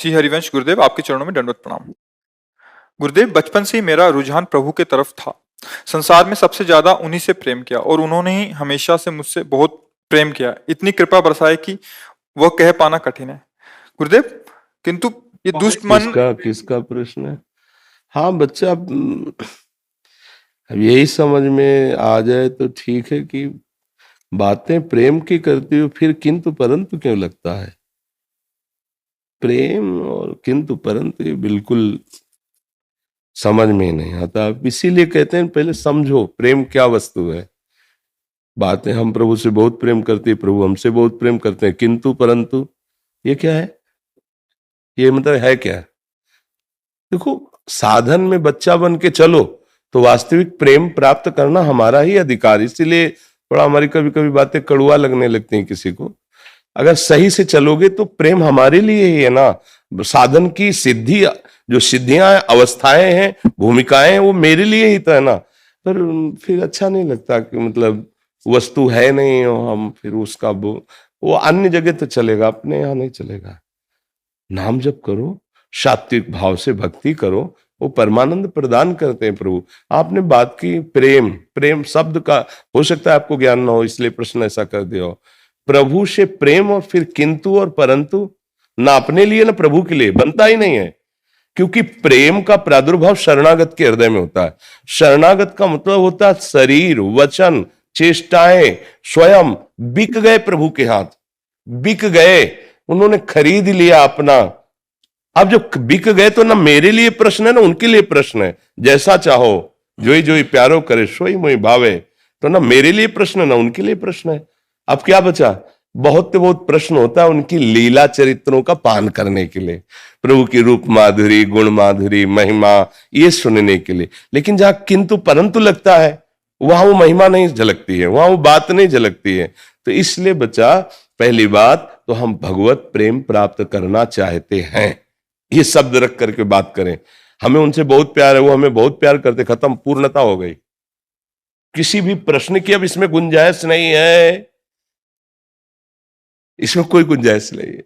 श्री हरिवंश गुरुदेव, आपके चरणों में दंडवत प्रणाम। गुरुदेव, बचपन से ही मेरा रुझान प्रभु के तरफ था। संसार में सबसे ज्यादा उन्हीं से प्रेम किया और उन्होंने ही हमेशा से मुझसे बहुत प्रेम किया। इतनी कृपा बरसाए कि वह कह पाना कठिन है। गुरुदेव, किंतु ये दुष्ट मन। किसका किसका प्रश्न है? हाँ बच्चा, अब यही समझ में आ जाए तो ठीक है कि बातें प्रेम की करती हो, फिर किंतु परंतु क्यों लगता है? प्रेम और किंतु परंतु ये बिल्कुल समझ में ही नहीं आता। इसीलिए कहते हैं पहले समझो प्रेम क्या वस्तु है। बातें हम प्रभु से बहुत प्रेम करते हैं, प्रभु हमसे बहुत प्रेम करते हैं, किंतु परंतु ये क्या है? ये मतलब है क्या? देखो, साधन में बच्चा बन के चलो तो वास्तविक प्रेम प्राप्त करना हमारा ही अधिकार। इसीलिए थोड़ा हमारी कभी कभी बातें कड़ुआ लगने लगती हैं किसी को। अगर सही से चलोगे तो प्रेम हमारे लिए ही है ना। साधन की सिद्धि, जो सिद्धियां अवस्थाएं हैं, भूमिकाएं, वो मेरे लिए ही तो है ना। पर फिर अच्छा नहीं लगता कि मतलब वस्तु है नहीं और हम फिर उसका वो अन्य जगह तो चलेगा, अपने यहाँ नहीं चलेगा। नाम जप करो, सात्विक भाव से भक्ति करो, वो परमानंद प्रदान करते हैं प्रभु। आपने बात की प्रेम, प्रेम शब्द का हो सकता है आपको ज्ञान ना हो, इसलिए प्रश्न ऐसा कर दिया हो। प्रभु से प्रेम और फिर किंतु और परंतु ना अपने लिए ना प्रभु के लिए बनता ही नहीं है। क्योंकि प्रेम का प्रादुर्भाव शरणागत के हृदय में होता है। शरणागत का मतलब होता है शरीर, वचन, चेष्टाएं स्वयं बिक गए प्रभु के हाथ, बिक गए, उन्होंने खरीद लिया अपना। अब जो बिक गए तो ना मेरे लिए प्रश्न है ना उनके लिए प्रश्न है। जैसा चाहो जोई जोई प्यारो करे सोई मोई भावे, तो ना मेरे लिए प्रश्न है ना उनके लिए प्रश्न है। अब क्या बचा? बहुत बहुत प्रश्न होता है उनकी लीला चरित्रों का पान करने के लिए, प्रभु की रूप माधुरी, गुण माधुरी, महिमा, ये सुनने के लिए। लेकिन जहां किंतु परंतु लगता है वहां वो महिमा नहीं झलकती है, वहां वो बात नहीं झलकती है। तो इसलिए बच्चा, पहली बात तो हम भगवत प्रेम प्राप्त करना चाहते हैं, ये शब्द रख करके बात करें। हमें उनसे बहुत प्यार है, वो हमें बहुत प्यार करते, खत्म, पूर्णता हो गई। किसी भी प्रश्न की अब इसमें गुंजाइश नहीं है, इसमें कोई गुंजाइश नहीं है।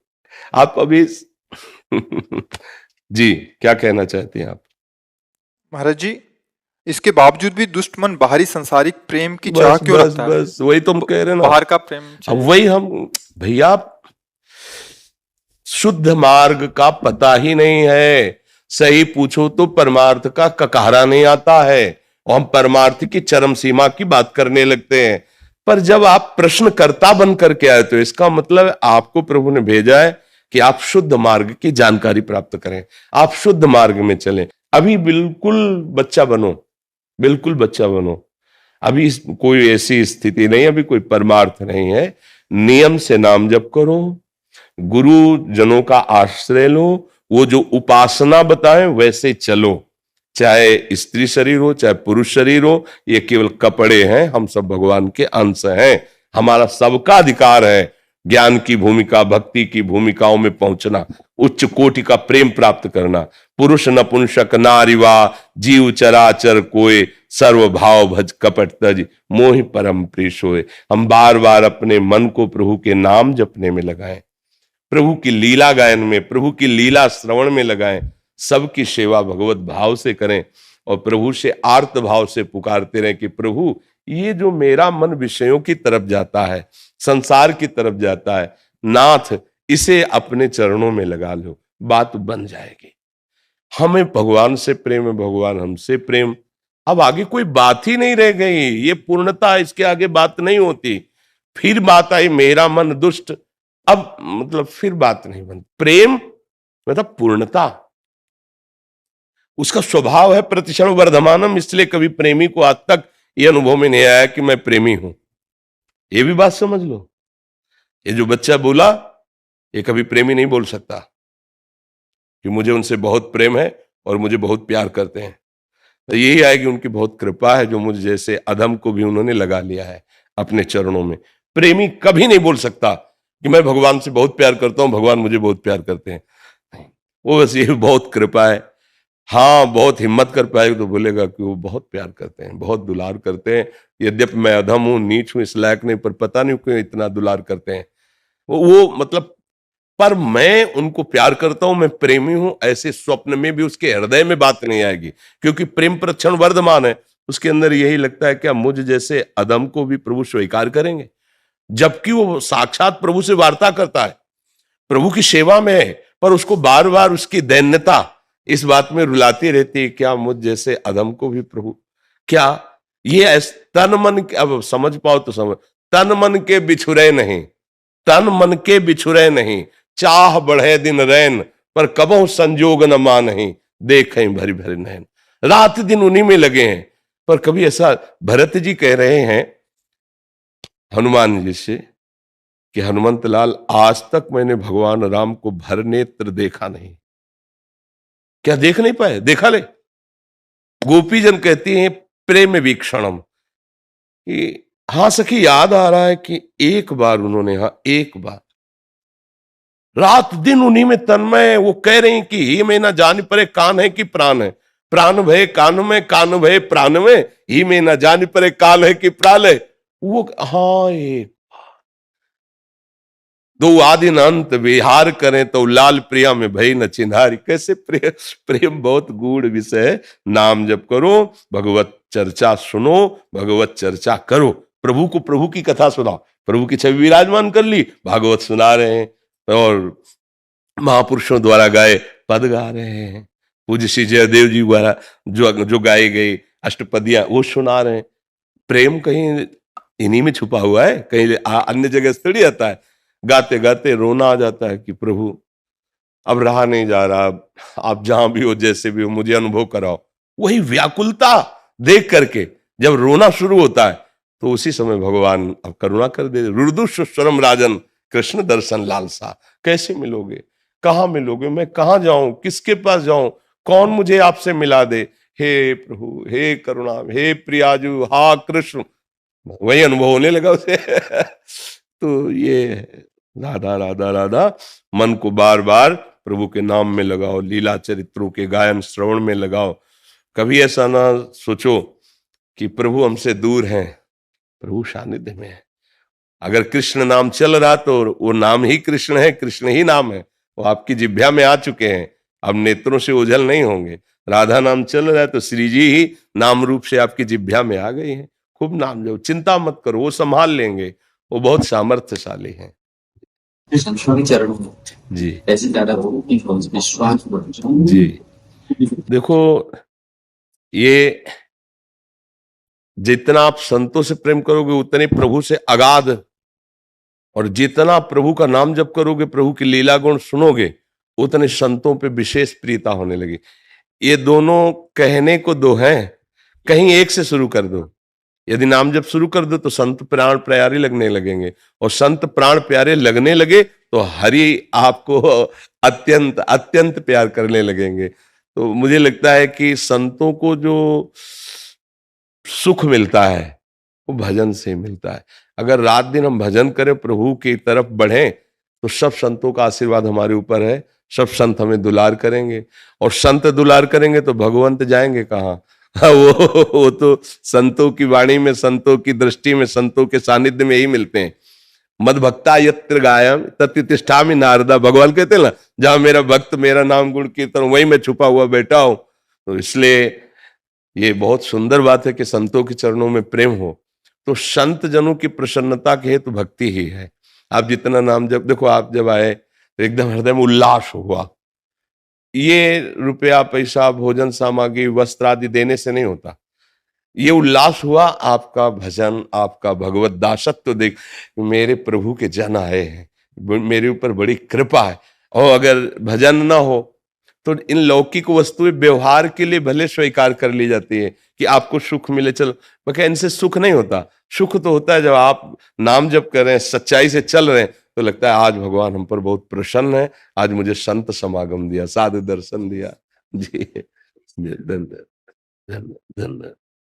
आप अभी जी क्या कहना चाहते हैं आप? महाराज जी, इसके बावजूद भी दुष्ट मन बाहरी संसारिक प्रेम की चाह बस क्यों बस रखता है? बस वही तो हम कह रहे हैं ना। बाहर का प्रेम अब चाहिए। वही हम, भैया, शुद्ध मार्ग का पता ही नहीं है। सही पूछो तो परमार्थ का ककारा नहीं आता है और हम परमार्थ की चरम सीमा की बात करने लगते हैं। पर जब आप प्रश्नकर्ता बन करके आए तो इसका मतलब आपको प्रभु ने भेजा है कि आप शुद्ध मार्ग की जानकारी प्राप्त करें, आप शुद्ध मार्ग में चलें। अभी बिल्कुल बच्चा बनो, बिल्कुल बच्चा बनो। अभी कोई ऐसी स्थिति नहीं, अभी कोई परमार्थ नहीं है। नियम से नाम जप करो, गुरु जनों का आश्रय लो, वो जो उपासना बताएं वैसे चलो। चाहे स्त्री शरीर हो चाहे पुरुष शरीर हो, ये केवल कपड़े हैं, हम सब भगवान के अंश हैं। हमारा सबका अधिकार है ज्ञान की भूमिका, भक्ति की भूमिकाओं में पहुंचना, उच्च कोटि का प्रेम प्राप्त करना। पुरुष नपुंसक नारीवा जीव चराचर कोय, सर्व भाव भज कपट तज मोहि परम प्रिय सोय। हम बार बार अपने मन को प्रभु के नाम जपने में लगाएं, प्रभु की लीला गायन में, प्रभु की लीला श्रवण में लगाएं, सबकी सेवा भगवत भाव से करें और प्रभु से आर्त भाव से पुकारते रहें कि प्रभु, ये जो मेरा मन विषयों की तरफ जाता है, संसार की तरफ जाता है, नाथ इसे अपने चरणों में लगा लो, बात बन जाएगी। हमें भगवान से प्रेम है, भगवान हमसे प्रेम, अब आगे कोई बात ही नहीं रह गई। ये पूर्णता, इसके आगे बात नहीं होती। फिर बात आई मेरा मन दुष्ट, अब मतलब फिर बात नहीं बनती। प्रेम मतलब पूर्णता, उसका स्वभाव है प्रतिक्षण वर्धमानम। इसलिए कभी प्रेमी को आज तक यह अनुभव में नहीं आया कि मैं प्रेमी हूं। ये भी बात समझ लो, ये जो बच्चा बोला ये कभी प्रेमी नहीं बोल सकता कि मुझे उनसे बहुत प्रेम है और मुझे बहुत प्यार करते हैं। तो यही है कि उनकी बहुत कृपा है जो मुझे जैसे अधम को भी उन्होंने लगा लिया है अपने चरणों में। प्रेमी कभी नहीं बोल सकता कि मैं भगवान से बहुत प्यार करता हूं, भगवान मुझे बहुत प्यार करते हैं। वो बस ये बहुत कृपा है। हाँ, बहुत हिम्मत कर पाएगा तो बोलेगा कि वो बहुत प्यार करते हैं, बहुत दुलार करते हैं। यद्यपि मैं अधम हूं, नीच हूं, इस लायक नहीं, पर पता नहीं क्यों इतना दुलार करते हैं। वो मतलब पर मैं उनको प्यार करता हूं, मैं प्रेमी हूं, ऐसे स्वप्न में भी उसके हृदय में बात नहीं आएगी, क्योंकि प्रेम प्रक्षण वर्धमान है। उसके अंदर यही लगता है क्या मुझ जैसे अधम को भी प्रभु स्वीकार करेंगे, जबकि वो साक्षात प्रभु से वार्ता करता है, प्रभु की सेवा में है, पर उसको बार बार उसकी दैन्यता इस बात में रुलाती रहती है, क्या मुझ जैसे अधम को भी प्रभु, क्या ये तन मन, अब समझ पाओ तो समझ, तन मन के बिछुरे नहीं, तन मन के बिछुरे नहीं, चाह बढ़े दिन रैन, पर कबहु संजोग न मानहि, देखें भरी भरी नैन। रात दिन उन्हीं में लगे हैं, पर कभी ऐसा, भरत जी कह रहे हैं हनुमान जी से कि हनुमंत लाल, आज तक मैंने भगवान राम को भर नेत्र देखा नहीं। क्या देख नहीं पाए? देखा ले। गोपीजन कहती हैं प्रेम वीक्षणम, कि हाँ सखी याद आ रहा है कि एक बार उन्होंने, हाँ एक बार, रात दिन उन्हीं में तन्मय, वो कह रही कि ही में ना जान परे कान है कि प्राण है, प्राण भय कान में, कान भय प्राण में, ही में ना जान परे कान है कि प्राण है। वो हाँ, एक दो आदिन अंत विहार करें तो लाल प्रिया में भई न चिन्हारी। कैसे प्रेम, प्रेम बहुत गूढ़ विषय है। नाम जप करो, भगवत चर्चा सुनो, भगवत चर्चा करो, प्रभु को प्रभु की कथा सुनाओ, प्रभु की छवि विराजमान कर ली, भागवत सुना रहे हैं और महापुरुषों द्वारा गाए पद गा रहे हैं, पूज्य श्री जयदेव जी द्वारा जो गाए गए अष्टपदियां वो सुना रहे हैं। प्रेम कहीं इन्हीं में छुपा हुआ है, कहीं अन्य जगह से थोड़ी आता है। गाते गाते रोना आ जाता है कि प्रभु अब रहा नहीं जा रहा, आप जहां भी हो जैसे भी हो मुझे अनुभव कराओ। वही व्याकुलता देख करके जब रोना शुरू होता है तो उसी समय भगवान अब करुणा कर दे। रुदु स्वरम राजन कृष्ण दर्शन लालसा। कैसे मिलोगे, कहाँ मिलोगे, मैं कहाँ जाऊं, किसके पास जाऊं, कौन मुझे आपसे मिला दे। हे प्रभु, हे करुणा, हे प्रियाजू, हा कृष्ण, वही अनुभव होने लगा उसे। तो ये राधा राधा राधा, मन को बार बार प्रभु के नाम में लगाओ, लीला चरित्रों के गायन श्रवण में लगाओ। कभी ऐसा ना सोचो कि प्रभु हमसे दूर हैं, प्रभु सानिध्य में है। अगर कृष्ण नाम चल रहा तो वो नाम ही कृष्ण है, कृष्ण ही नाम है, वो आपकी जिह्वा में आ चुके हैं, अब नेत्रों से ओझल नहीं होंगे। राधा नाम चल रहा है तो श्री जी ही नाम रूप से आपकी जिह्वा में आ गई हैं। खूब नाम लो, चिंता मत करो, वो संभाल लेंगे, वो बहुत सामर्थ्यशाली हैं। कृष्ण के चरणों में जी ऐसे ज्यादा विश्वास जी। देखो, ये जितना आप संतों से प्रेम करोगे उतने प्रभु से अगाध, और जितना प्रभु का नाम जप करोगे, प्रभु की लीला गुण सुनोगे, उतने संतों पे विशेष प्रियता होने लगी। ये दोनों कहने को दो हैं, कहीं एक से शुरू कर दो। यदि नाम जप शुरू कर दो तो संत प्राण प्यारे लगने लगेंगे, और संत प्राण प्यारे लगने लगे तो हरि आपको अत्यंत अत्यंत प्यार करने लगेंगे। तो मुझे लगता है कि संतों को जो सुख मिलता है वो भजन से मिलता है। अगर रात दिन हम भजन करें, प्रभु की तरफ बढ़ें, तो सब संतों का आशीर्वाद हमारे ऊपर है। सब संत हमें दुलार करेंगे, और संत दुलार करेंगे तो भगवंत जाएंगे कहाँ? वो तो संतों की वाणी में, संतों की दृष्टि में, संतों के सानिध्य में ही मिलते हैं। मद भक्ता यत्र गायम तत्र तिष्ठामि नारदा। भगवान कहते हैं ना, जहां मेरा भक्त मेरा नाम गुण कीर्तन, वहीं मैं छुपा हुआ बैठा हूं। तो इसलिए ये बहुत सुंदर बात है कि संतों के चरणों में प्रेम हो। तो संत जनों की प्रसन्नता के हेतु भक्ति ही है। आप जितना नाम जब देखो, आप जब आए तो एकदम हृदय में उल्लास हुआ। ये रुपया पैसा भोजन सामग्री वस्त्र आदि देने से नहीं होता, ये उल्लास हुआ आपका भजन, आपका भगवत दासत्व देख, मेरे प्रभु के जन आए हैं, मेरे ऊपर बड़ी कृपा है। और अगर भजन ना हो तो इन लौकिक वस्तुएं व्यवहार के लिए भले स्वीकार कर ली जाती है कि आपको सुख मिले, चलो, मगर इनसे सुख नहीं होता। सुख तो होता है जब आप नाम जप कर रहे हैं, सच्चाई से चल रहे हैं, तो लगता है आज भगवान हम पर बहुत प्रसन्न है, आज मुझे संत समागम दिया, साधु दर्शन दिया। जी धन्यवाद, धन्यवाद।